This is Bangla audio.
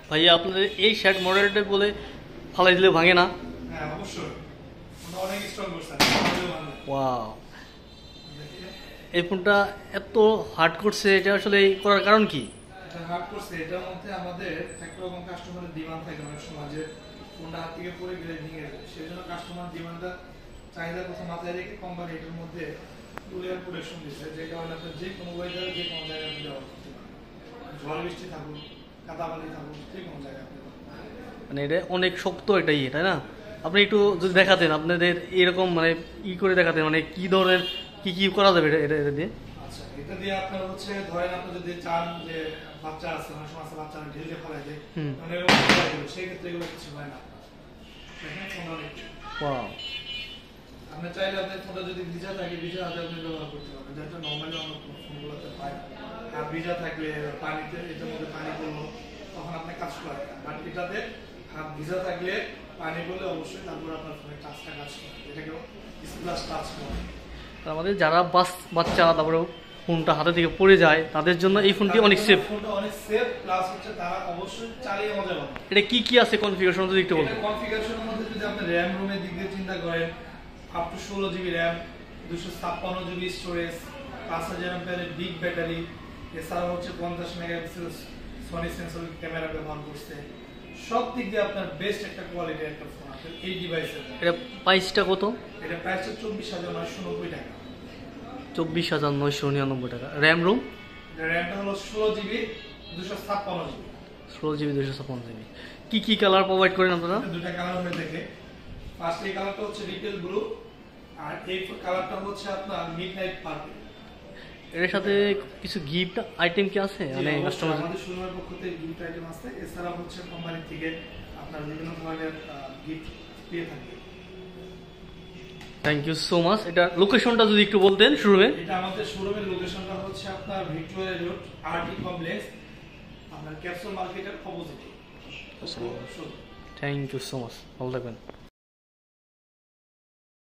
ভাইয়া আপনাদের এই শার্ট মডেলটা বলে ফালাই দিলে ভাঙে না? হ্যাঁ অবশ্যই, ওটা অনেক স্ট্রং করছে। ওয়াও, এই ফোনটা এত হার্ড করছে, এটা আসলে করার কারণ কি? এটা হার্ড করছে, এটার মধ্যে আমাদের একরকম কাস্টমারের ডিমান্ড থাকে অনেক সময় যে ফোনটা হাত থেকে পড়ে গেলে ভেঙে যাবে, সেই জন্য কাস্টমার ডিমান্ডটা চাহিদার কথা মাথায় রেখে কোম্পানি এটার মধ্যে টুলের প্রোটেকশন দিচ্ছে, যে কারণে আপনার যে কোনো ওয়েদারে যে কোনো জায়গায় আপনি ব্যবহার করতে পারেন। ঝড় বৃষ্টি থাকুক, কাদাবালি থাকুক, যে কোনো জায়গায় আপনি মানে এটা অনেক শক্ত একটা ইয়ে, তাই না? আপনি একটু যদি দেখাতেন আপনাদের এরকম মানে করে দেখাতেন, মানে কি ধরনের কি কি করা যাবে এটা এটা এটা দিয়ে? আচ্ছা, এটা দিয়ে আপনার হচ্ছে ধরেন আপনি যদি চান যে বাচ্চা আছে, অনেক সময় আছে বাচ্চারা ঢিলে ফেলাই দেয়, মানে এরকম ফেলাই দেবে, সেই ক্ষেত্রে এগুলো কিছু হয় না। দেখেন ফোনটা অনেক ওয়াও, আপনি চাইলে আপনার ফোনটা যদি ভিজা থাকে, ভিজা হাতে আপনি ব্যবহার করতে পারবেন, যেটা নর্মালি অন্য ফোনগুলোতে হয়। আর ভিজা থাকলে পানিতে, এটার মধ্যে পানি পড়লো তখন আপনার কাজ করে না, বাট এটাতে হাত ভিজা থাকলে পানি পড়লে অবশ্যই তারপর আপনার ফোনের টাচটা কাজ করে, এটাকে স্প্লাশ টাচ করে। আমাদের যারা বাচ্চা তারপরে ফোনটা হাতে থেকে পড়ে যায় তাদের জন্য এই ফোনটি অনেক সেফ। ফোনটা অনেক সেফ, প্লাস হচ্ছে তারা অবশ্যই চালিয়ে মজা পাবে। এটা কি কি আছে কনফিগারেশন যদি একটু বলতেন? কনফিগারেশনের মধ্যে যদি আপনি র্যাম রুমের দিক দিয়ে চিন্তা করেন, up to 16 GB RAM, 256 GB storage, 5000 এমপিআরের বিগ ব্যাটারি, এছাড়া হচ্ছে 50 মেগাপিক্সেল সনি সেন্সর ক্যামেরা ব্যবহার করছে, সব দিক দিয়ে আপনার বেস্ট একটা কোয়ালিটির একটা ফোন আছে এই ডিভাইসের। এটা প্রাইসটা কত? এটা প্রাইসটা 24,990 টাকা। 24,999 টাকা। RAM room? র্যামটা হলো 16 জিবি, 256 জিবি। 16 GB 256 GB. কি কি কালার প্রোভাইড করেন আপনারা? দুটো কালার হয়ে থাকে। ফার্স্ট এই কালারটা হচ্ছে রিটেল ব্লু, আর এই কালারটা হচ্ছে আপনার মিডনাইট পার্পল। এর সাথে কিছু গিফট আইটেম কি আছে? মানে কাস্টমার আমাদের শোরুমের পক্ষ থেকে গিফট আইটেম আছে, এছাড়া হচ্ছে কোম্পানি থেকে আপনার বিভিন্ন ধরনের গিফট পেয়ে থাকবে। Thank you so much. এটা লোকেশনটা যদি একটু বলতেন শোরুমে। এটা আমাদের শোরুমের লোকেশনটা হচ্ছে আপনার ভিক্টোরিয়া রোড, আরটি কমপ্লেক্স, আপনার ক্যাপসুল মার্কেটের অপোজিটে। থ্যাংক ইউ সো মাচ, ভালো থাকবেন।